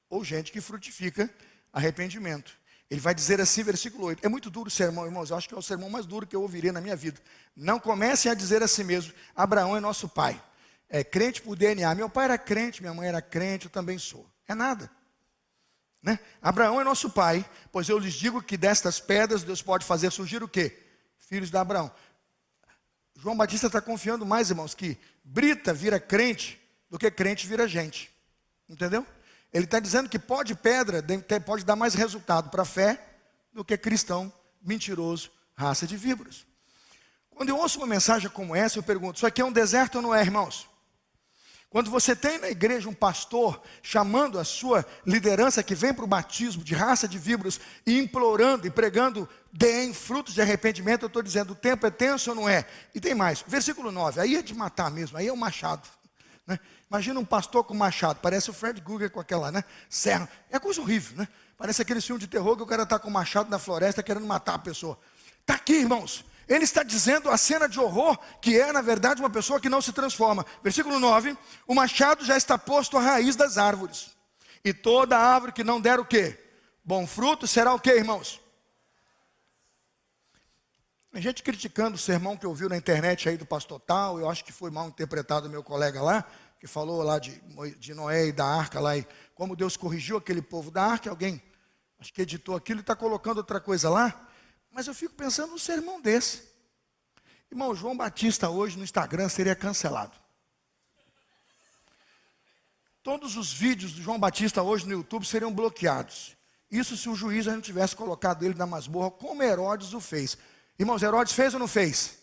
ou gente que frutifica arrependimento. Ele vai dizer assim, versículo 8. É muito duro o sermão, irmãos. Eu acho que é o sermão mais duro que eu ouvirei na minha vida. Não comecem a dizer a si mesmo, Abraão é nosso pai. É crente por DNA. Meu pai era crente, minha mãe era crente, eu também sou. É nada, né? Abraão é nosso pai, pois eu lhes digo que destas pedras Deus pode fazer surgir o quê? Filhos de Abraão. João Batista está confiando mais, irmãos, que Brita vira crente do que crente vira gente. Entendeu? Ele está dizendo que pó de pedra pode dar mais resultado para a fé do que cristão mentiroso, raça de víboras. Quando eu ouço uma mensagem como essa, eu pergunto, isso aqui é um deserto ou não é, irmãos? Quando você tem na igreja um pastor chamando a sua liderança que vem para o batismo de raça de víboras e implorando e pregando, deem frutos de arrependimento, eu estou dizendo, o tempo é tenso ou não é? E tem mais, versículo 9, aí é de matar mesmo, aí é o machado, né? Imagina um pastor com machado, parece o Fred Krueger com aquela, né, serra, é coisa horrível, né? Parece aquele filme de terror que o cara está com um machado na floresta querendo matar a pessoa. Está aqui, irmãos. Ele está dizendo a cena de horror, que é, na verdade, uma pessoa que não se transforma. Versículo 9, o machado já está posto à raiz das árvores. E toda árvore que não der o quê? Bom fruto, será o quê, irmãos? Tem gente criticando o sermão que ouviu na internet aí do pastor tal, eu acho que foi mal interpretado o meu colega lá, que falou lá de Noé e da arca lá, e como Deus corrigiu aquele povo da arca, alguém, acho que editou aquilo e está colocando outra coisa lá, mas eu fico pensando num sermão desse. Irmão, João Batista hoje no Instagram seria cancelado. Todos os vídeos do João Batista hoje no YouTube seriam bloqueados. Isso se o juiz não tivesse colocado ele na masmorra, como Herodes o fez. Irmãos, Herodes fez ou não fez?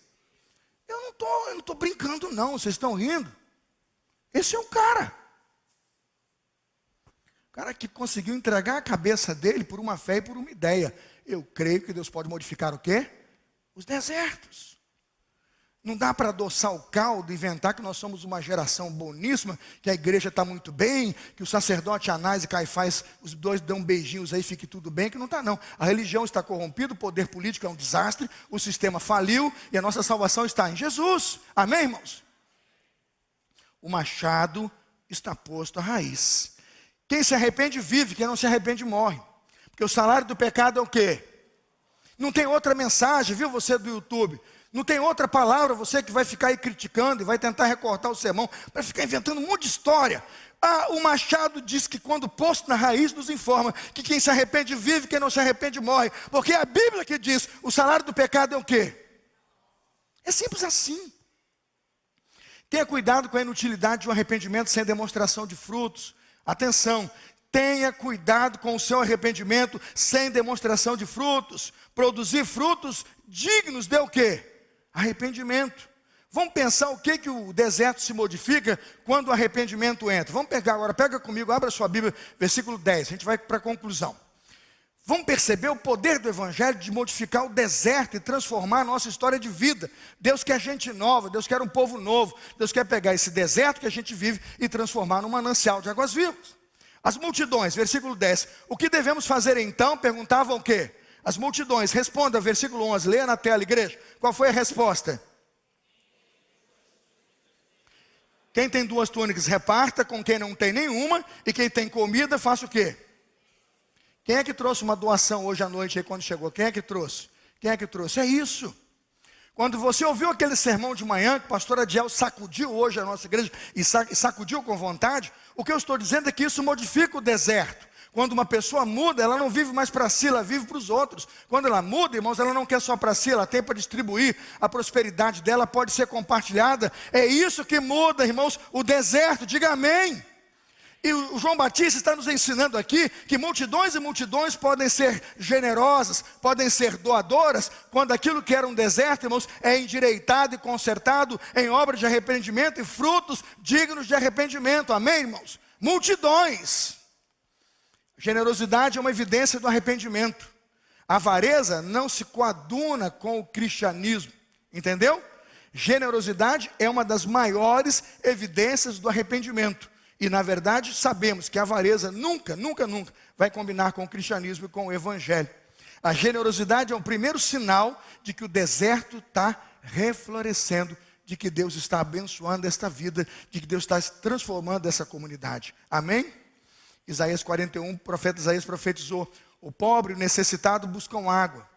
Eu não estou brincando não, vocês estão rindo. Esse é o cara. O cara que conseguiu entregar a cabeça dele por uma fé e por uma ideia. Eu creio que Deus pode modificar o quê? Os desertos. Não dá para adoçar o caldo e inventar que nós somos uma geração boníssima, que a igreja está muito bem, que o sacerdote Anás e Caifás, os dois dão beijinhos aí, fique tudo bem, que não está não. A religião está corrompida, o poder político é um desastre, o sistema faliu e a nossa salvação está em Jesus. Amém, irmãos? O machado está posto à raiz. Quem se arrepende vive, quem não se arrepende morre. Porque o salário do pecado é o quê? Não tem outra mensagem, viu você do YouTube? Não tem outra palavra, você que vai ficar aí criticando e vai tentar recortar o sermão, vai ficar inventando um monte de história. O Machado diz que quando posto na raiz nos informa que quem se arrepende vive, quem não se arrepende morre. Porque é a Bíblia que diz, o salário do pecado é o quê? É simples assim. Tenha cuidado com a inutilidade de um arrependimento sem demonstração de frutos. Atenção, tenha cuidado com o seu arrependimento sem demonstração de frutos. Produzir frutos dignos de o quê? Arrependimento. Vamos pensar o que o deserto se modifica quando o arrependimento entra. Vamos pegar agora, pega comigo, abra sua Bíblia, versículo 10, a gente vai para a conclusão. Vamos perceber o poder do Evangelho de modificar o deserto e transformar a nossa história de vida. Deus quer gente nova, Deus quer um povo novo. Deus quer pegar esse deserto que a gente vive e transformar num manancial de águas vivas. As multidões, versículo 10. O que devemos fazer então? Perguntavam o quê? As multidões, responda, versículo 11, leia na tela, igreja. Qual foi a resposta? Quem tem 2 túnicas, reparta com quem não tem nenhuma, e quem tem comida, faça o quê? Quem é que trouxe uma doação hoje à noite, aí quando chegou? Quem é que trouxe? Quem é que trouxe? É isso. Quando você ouviu aquele sermão de manhã, que o pastor Adiel sacudiu hoje a nossa igreja, e sacudiu com vontade, o que eu estou dizendo é que isso modifica o deserto. Quando uma pessoa muda, ela não vive mais para si, ela vive para os outros. Quando ela muda, irmãos, ela não quer só para si, ela tem para distribuir. A prosperidade dela pode ser compartilhada. É isso que muda, irmãos, o deserto. Diga amém. E o João Batista está nos ensinando aqui que multidões e multidões podem ser generosas, podem ser doadoras, quando aquilo que era um deserto, irmãos, é endireitado e consertado em obras de arrependimento e frutos dignos de arrependimento. Amém, irmãos? Multidões. Generosidade é uma evidência do arrependimento. A avareza não se coaduna com o cristianismo, entendeu? Generosidade é uma das maiores evidências do arrependimento. E na verdade sabemos que a avareza nunca vai combinar com o cristianismo e com o evangelho. A generosidade é o primeiro sinal de que o deserto está reflorescendo, de que Deus está abençoando esta vida, de que Deus está transformando essa comunidade. Amém? Isaías 41, o profeta Isaías profetizou: o pobre e o necessitado buscam água,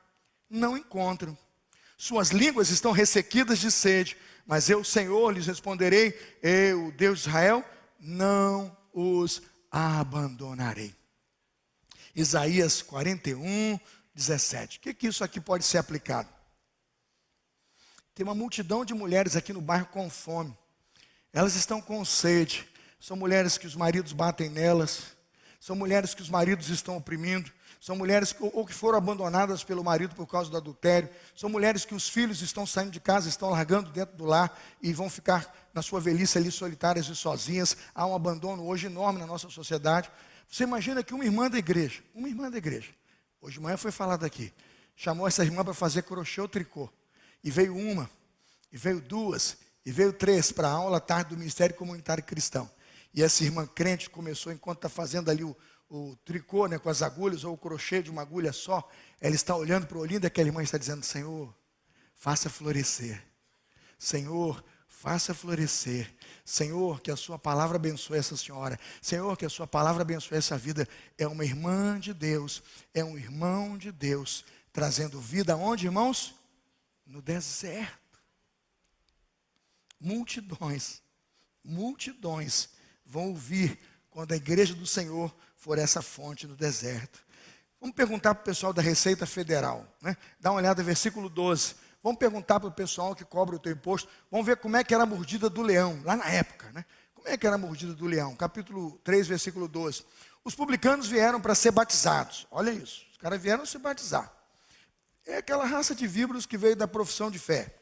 não encontram. Suas línguas estão ressequidas de sede, mas eu, Senhor, lhes responderei: eu, Deus de Israel, não os abandonarei. Isaías 41, 17. O que isso aqui pode ser aplicado? Tem uma multidão de mulheres aqui no bairro com fome. Elas estão com sede. São mulheres que os maridos batem nelas. São mulheres que os maridos estão oprimindo. São mulheres que foram abandonadas pelo marido por causa do adultério. São mulheres que os filhos estão saindo de casa, estão largando dentro do lar e vão ficar na sua velhice ali solitárias e sozinhas. Há um abandono hoje enorme na nossa sociedade. Você imagina que uma irmã da igreja, hoje de manhã foi falado aqui, chamou essa irmã para fazer crochê ou tricô. E veio uma, e veio duas, e veio 3 para a aula à tarde do Ministério Comunitário Cristão. E essa irmã crente começou, enquanto está fazendo ali o tricô, né, com as agulhas, ou o crochê de uma agulha só, ela está olhando para o olhinho daquela irmã e está dizendo: Senhor, faça florescer. Senhor, faça florescer. Senhor, que a sua palavra abençoe essa senhora. Senhor, que a sua palavra abençoe essa vida. É uma irmã de Deus, é um irmão de Deus, trazendo vida aonde, irmãos? No deserto. Multidões vão ouvir quando a igreja do Senhor for essa fonte no deserto. Vamos perguntar para o pessoal da Receita Federal, né? Dá uma olhada no versículo 12. Vamos perguntar para o pessoal que cobra o teu imposto. Vamos ver como é que era a mordida do leão, lá na época, né? Como é que era a mordida do leão? Capítulo 3, versículo 12. Os publicanos vieram para ser batizados. Olha isso, os caras vieram se batizar. É aquela raça de víboros que veio da profissão de fé.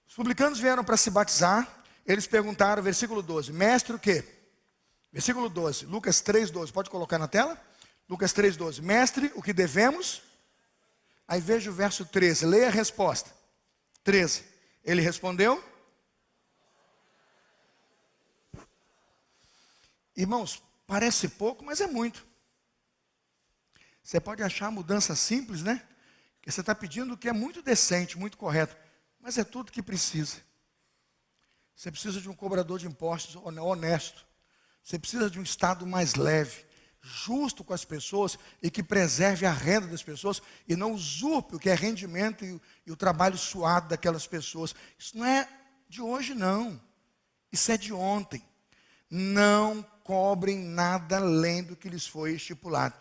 Os publicanos vieram para se batizar. Eles perguntaram, versículo 12, mestre o quê? Versículo 12, Lucas 3,12, pode colocar na tela? Lucas 3,12, mestre, o que devemos? Aí veja o verso 13, leia a resposta. 13, ele respondeu? Irmãos, parece pouco, mas é muito. Você pode achar a mudança simples, né? Que você está pedindo o que é muito decente, muito correto, mas é tudo que precisa. Você precisa de um cobrador de impostos honesto. Você precisa de um Estado mais leve, justo com as pessoas e que preserve a renda das pessoas e não usurpe o que é rendimento e o trabalho suado daquelas pessoas. Isso não é de hoje, não. Isso é de ontem. Não cobrem nada além do que lhes foi estipulado.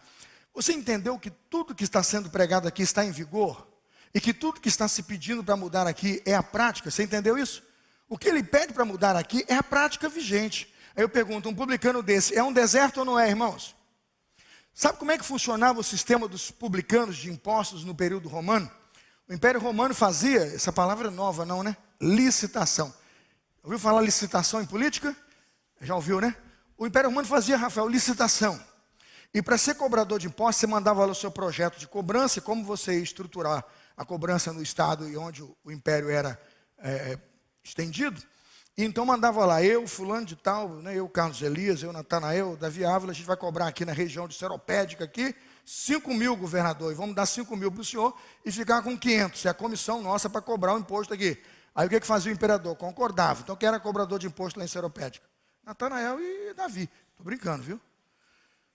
Você entendeu que tudo que está sendo pregado aqui está em vigor? E que tudo que está se pedindo para mudar aqui é a prática? Você entendeu isso? O que ele pede para mudar aqui é a prática vigente. Aí eu pergunto, um publicano desse, é um deserto ou não é, irmãos? Sabe como é que funcionava o sistema dos publicanos de impostos no período romano? O Império Romano fazia, essa palavra é nova não, né? Licitação. Ouviu falar licitação em política? Já ouviu, né? O Império Romano fazia, Rafael, licitação. E para ser cobrador de impostos, você mandava lá o seu projeto de cobrança, e como você ia estruturar a cobrança no estado e onde o império era estendido. E então mandava lá, eu, fulano de tal, né, eu, Carlos Elias, eu, Natanael, Davi Ávila, a gente vai cobrar aqui na região de Seropédica, aqui, 5 mil, governador, e vamos dar 5 mil para o senhor e ficar com 500, é a comissão nossa para cobrar o imposto aqui. Aí o que fazia o imperador? Concordava. Então quem era cobrador de imposto lá em Seropédica? Natanael e Davi. Estou brincando, viu?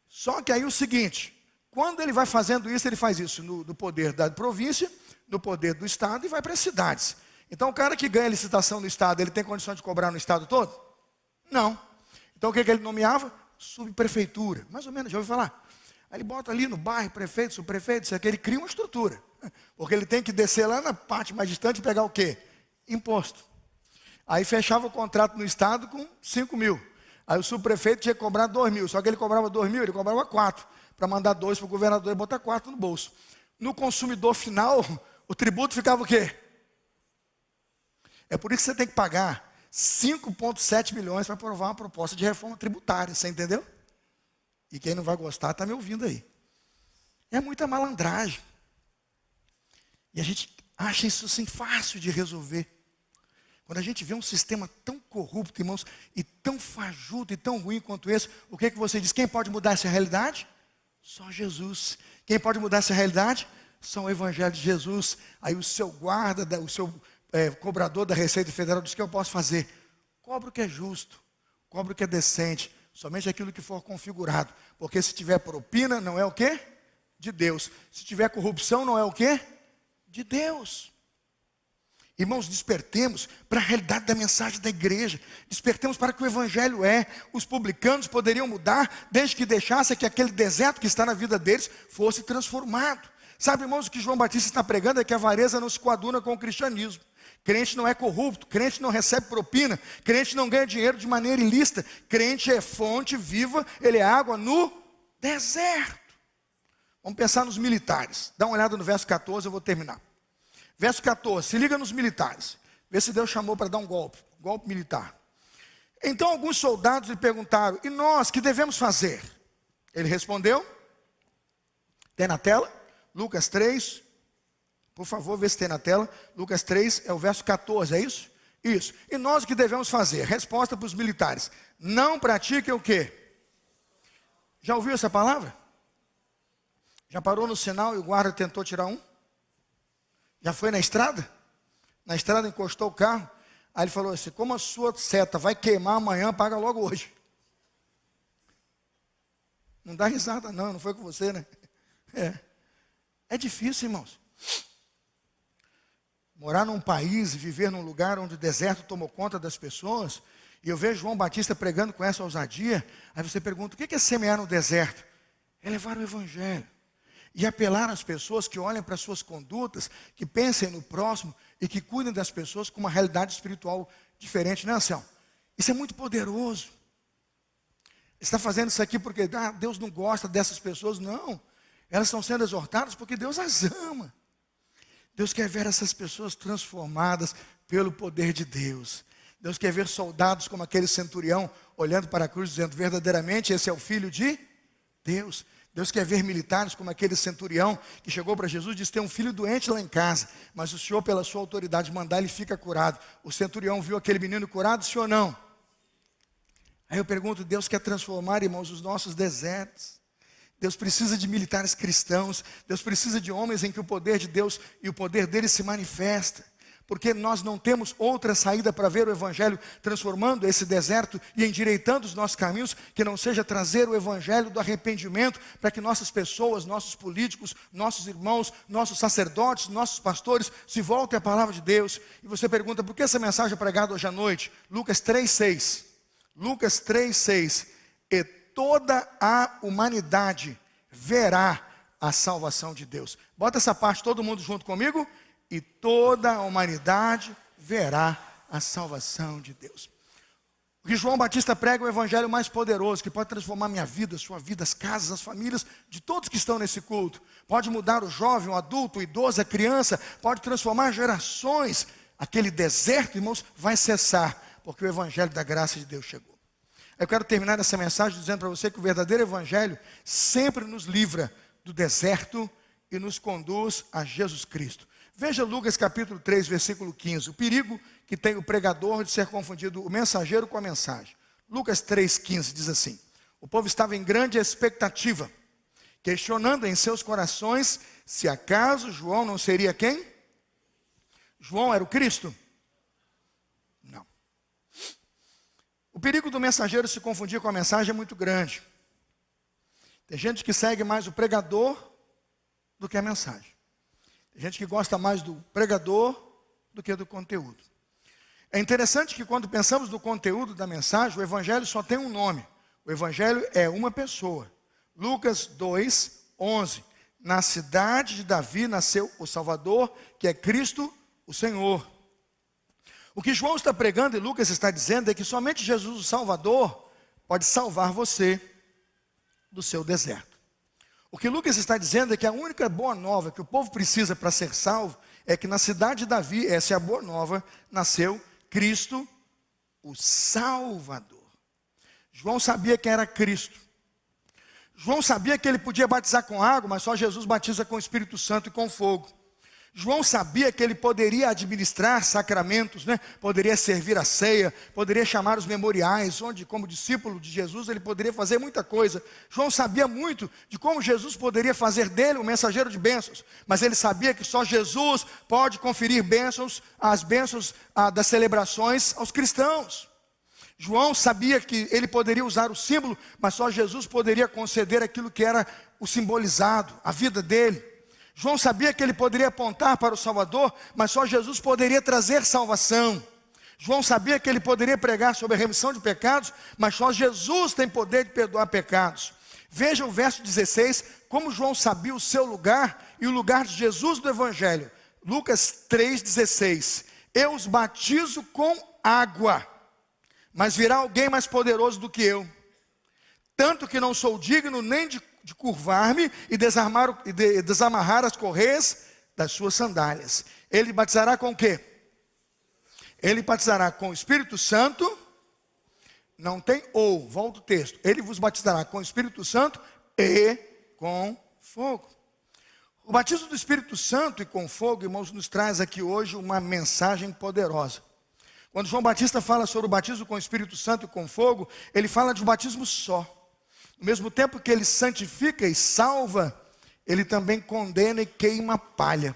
Só que aí o seguinte, quando ele vai fazendo isso, ele faz isso no poder da província, no poder do estado e vai para as cidades. Então o cara que ganha licitação no estado, ele tem condições de cobrar no estado todo? Não. Então o que ele nomeava? Subprefeitura, mais ou menos, já ouviu falar? Aí ele bota ali no bairro, prefeito, subprefeito, isso aqui, ele cria uma estrutura. Porque ele tem que descer lá na parte mais distante e pegar o quê? Imposto. Aí fechava o contrato no estado com 5 mil. Aí o subprefeito tinha que cobrar 2 mil, só que ele cobrava 2 mil, ele cobrava 4, para mandar 2 para o governador e botar 4 no bolso. No consumidor final, o tributo ficava o quê? É por isso que você tem que pagar 5,7 milhões para aprovar uma proposta de reforma tributária, você entendeu? E quem não vai gostar está me ouvindo aí. É muita malandragem. E a gente acha isso assim fácil de resolver. Quando a gente vê um sistema tão corrupto, irmãos, e tão fajuto e tão ruim quanto esse, o que você diz? Quem pode mudar essa realidade? Só Jesus. Quem pode mudar essa realidade? Só o Evangelho de Jesus. Aí o seu guarda, o seu cobrador da Receita Federal diz: o que eu posso fazer? Cobra o que é justo, cobra o que é decente, somente aquilo que for configurado. Porque se tiver propina, não é o quê? De Deus. Se tiver corrupção, não é o quê? De Deus. Irmãos, despertemos para a realidade da mensagem da igreja. Despertemos para que o Evangelho os publicanos poderiam mudar, desde que deixassem que aquele deserto que está na vida deles fosse transformado. Sabe, irmãos, o que João Batista está pregando é que a avareza não se coaduna com o cristianismo. Crente não é corrupto, crente não recebe propina, crente não ganha dinheiro de maneira ilícita. Crente é fonte viva, ele é água no deserto. Vamos pensar nos militares. Dá uma olhada no verso 14, eu vou terminar. Verso 14, se liga nos militares. Vê se Deus chamou para dar um golpe militar. Então alguns soldados lhe perguntaram: e nós, que devemos fazer? Ele respondeu, tem na tela? Lucas 3, por favor, vê se tem na tela. Lucas 3 é o verso 14, é isso? Isso. E nós o que devemos fazer? Resposta para os militares: não pratiquem o quê? Já ouviu essa palavra? Já parou no sinal e o guarda tentou tirar um? Já foi na estrada? Na estrada encostou o carro. Aí ele falou assim: como a sua seta vai queimar amanhã, paga logo hoje. Não dá risada não, não foi com você, né? É difícil, irmãos. Morar num país e viver num lugar onde o deserto tomou conta das pessoas. E eu vejo João Batista pregando com essa ousadia. Aí você pergunta: o que é semear no deserto? É levar o evangelho. E apelar às pessoas que olhem para suas condutas, que pensem no próximo e que cuidem das pessoas com uma realidade espiritual diferente, né, Anselmo? Isso é muito poderoso. Está fazendo isso aqui porque Deus não gosta dessas pessoas? Não. Elas estão sendo exortadas porque Deus as ama. Deus quer ver essas pessoas transformadas pelo poder de Deus. Deus quer ver soldados como aquele centurião olhando para a cruz dizendo: verdadeiramente esse é o Filho de Deus. Deus quer ver militares como aquele centurião que chegou para Jesus e disse: tem um filho doente lá em casa, mas o Senhor, pela sua autoridade, mandar, ele fica curado. O centurião viu aquele menino curado, sim ou não? Aí eu pergunto: Deus quer transformar, irmãos, os nossos desertos. Deus precisa de militares cristãos. Deus precisa de homens em que o poder de Deus e o poder dele se manifesta. Porque nós não temos outra saída para ver o Evangelho transformando esse deserto e endireitando os nossos caminhos, que não seja trazer o Evangelho do arrependimento, para que nossas pessoas, nossos políticos, nossos irmãos, nossos sacerdotes, nossos pastores se voltem à palavra de Deus. E você pergunta: por que essa mensagem é pregada hoje à noite? Lucas 3,6. Lucas 3,6. E toda a humanidade verá a salvação de Deus. Bota essa parte todo mundo junto comigo. E toda a humanidade verá a salvação de Deus. O que João Batista prega é o evangelho mais poderoso, que pode transformar minha vida, sua vida, as casas, as famílias de todos que estão nesse culto. Pode mudar o jovem, o adulto, o idoso, a criança, pode transformar gerações. Aquele deserto, irmãos, vai cessar, porque o evangelho da graça de Deus chegou. Eu quero terminar essa mensagem dizendo para você que o verdadeiro evangelho sempre nos livra do deserto e nos conduz a Jesus Cristo. Veja Lucas capítulo 3, versículo 15. O perigo que tem o pregador de ser confundido, o mensageiro com a mensagem. Lucas 3,15 diz assim: o povo estava em grande expectativa, questionando em seus corações se acaso João não seria quem? João era o Cristo? Não. O perigo do mensageiro se confundir com a mensagem é muito grande. Tem gente que segue mais o pregador do que a mensagem. Tem gente que gosta mais do pregador do que do conteúdo. É interessante que quando pensamos no conteúdo da mensagem, o evangelho só tem um nome. O evangelho é uma pessoa. Lucas 2:11. Na cidade de Davi nasceu o Salvador, que é Cristo, o Senhor. O que João está pregando e Lucas está dizendo é que somente Jesus, o Salvador, pode salvar você do seu deserto. O que Lucas está dizendo é que a única boa nova que o povo precisa para ser salvo é que na cidade de Davi, essa é a boa nova, nasceu Cristo, o Salvador. João sabia quem era Cristo. João sabia que ele podia batizar com água, mas só Jesus batiza com o Espírito Santo e com fogo. João sabia que ele poderia administrar sacramentos, poderia servir a ceia, poderia chamar os memoriais, onde como discípulo de Jesus ele poderia fazer muita coisa. João sabia muito de como Jesus poderia fazer dele um mensageiro de bênçãos, mas ele sabia que só Jesus pode conferir bênçãos, as bênçãos das celebrações aos cristãos. João sabia que ele poderia usar o símbolo, mas só Jesus poderia conceder aquilo que era o simbolizado, a vida dele. João sabia que ele poderia apontar para o Salvador, mas só Jesus poderia trazer salvação. João sabia que ele poderia pregar sobre a remissão de pecados, mas só Jesus tem poder de perdoar pecados. Veja o verso 16, como João sabia o seu lugar e o lugar de Jesus no Evangelho. Lucas 3,16. Eu os batizo com água, mas virá alguém mais poderoso do que eu, tanto que não sou digno nem de curvar-me e desamarrar as correias das suas sandálias. Ele batizará com o quê? Ele batizará com o Espírito Santo. Não tem ou, volta o texto. Ele vos batizará com o Espírito Santo e com fogo. O batismo do Espírito Santo e com fogo, irmãos, nos traz aqui hoje uma mensagem poderosa. Quando João Batista fala sobre o batismo com o Espírito Santo e com fogo, ele fala de um batismo só. No mesmo tempo que ele santifica e salva, ele também condena e queima a palha.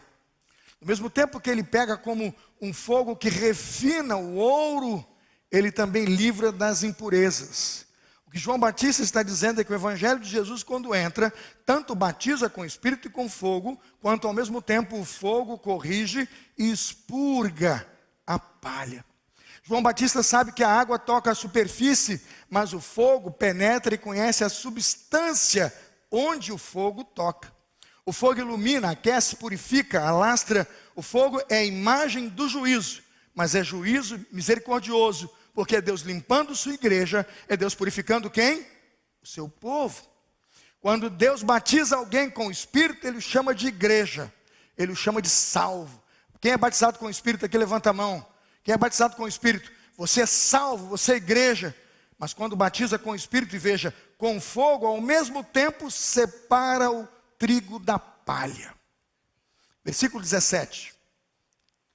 No mesmo tempo que ele pega como um fogo que refina o ouro, ele também livra das impurezas. O que João Batista está dizendo é que o Evangelho de Jesus, quando entra, tanto batiza com espírito e com fogo, quanto ao mesmo tempo o fogo corrige e expurga a palha. João Batista sabe que a água toca a superfície, mas o fogo penetra e conhece a substância onde o fogo toca. O fogo ilumina, aquece, purifica, alastra. O fogo é a imagem do juízo, mas é juízo misericordioso, porque é Deus limpando sua igreja, é Deus purificando quem? O seu povo. Quando Deus batiza alguém com o Espírito, Ele o chama de igreja, Ele o chama de salvo. Quem é batizado com o Espírito aqui, levanta a mão. Quem é batizado com o Espírito, você é salvo, você é igreja. Mas quando batiza com o Espírito, e veja, com fogo, ao mesmo tempo separa o trigo da palha. Versículo 17,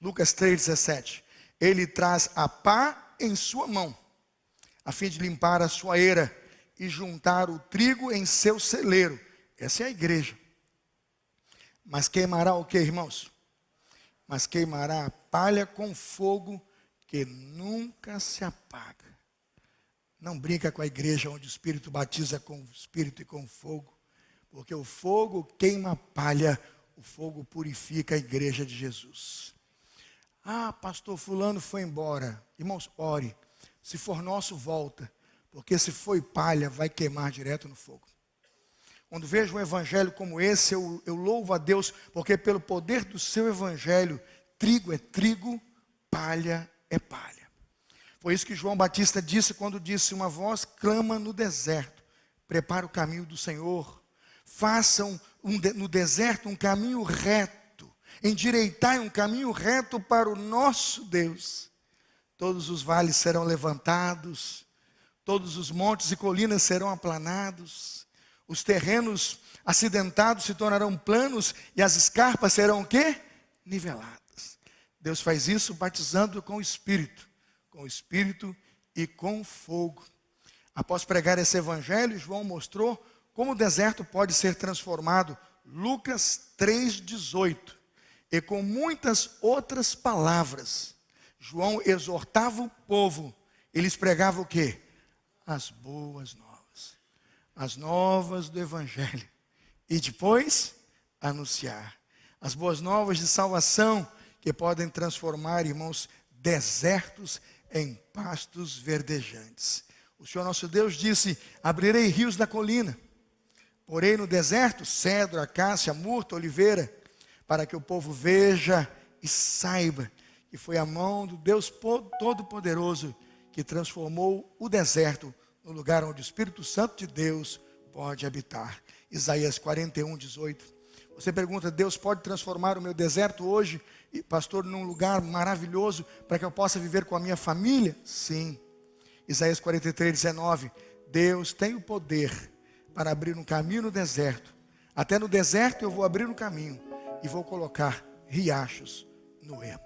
Lucas 3,17. Ele traz a pá em sua mão, a fim de limpar a sua eira e juntar o trigo em seu celeiro. Essa é a igreja. Mas queimará o que, irmãos? Mas queimará a palha com fogo que nunca se apaga. Não brinca com a igreja onde o Espírito batiza com o Espírito e com fogo, porque o fogo queima a palha, o fogo purifica a igreja de Jesus. Ah, pastor fulano foi embora. Irmãos, ore. Se for nosso, volta. Porque se foi palha, vai queimar direto no fogo. Quando vejo um evangelho como esse, eu louvo a Deus, porque pelo poder do seu evangelho, trigo é trigo, palha é palha. Foi isso que João Batista disse quando disse: uma voz clama no deserto, prepara o caminho do Senhor, façam no deserto um caminho reto, endireitai um caminho reto para o nosso Deus. Todos os vales serão levantados, todos os montes e colinas serão aplanados, os terrenos acidentados se tornarão planos e as escarpas serão o quê? Niveladas. Deus faz isso batizando com o Espírito e com fogo. Após pregar esse evangelho, João mostrou como o deserto pode ser transformado. Lucas 3,18. E com muitas outras palavras, João exortava o povo. Eles pregavam o quê? As boas novas. As novas do evangelho. E depois, anunciar. As boas novas de salvação que podem transformar, irmãos, desertos em pastos verdejantes. O Senhor nosso Deus disse: abrirei rios na colina, porei no deserto cedro, acácia, murta, oliveira, para que o povo veja e saiba que foi a mão do Deus Todo-Poderoso que transformou o deserto no lugar onde o Espírito Santo de Deus pode habitar. Isaías 41:18. Você pergunta: Deus pode transformar o meu deserto hoje, pastor, num lugar maravilhoso para que eu possa viver com a minha família? Sim. Isaías 43:19. Deus tem o poder para abrir um caminho no deserto. Até no deserto eu vou abrir um caminho e vou colocar riachos no ermo.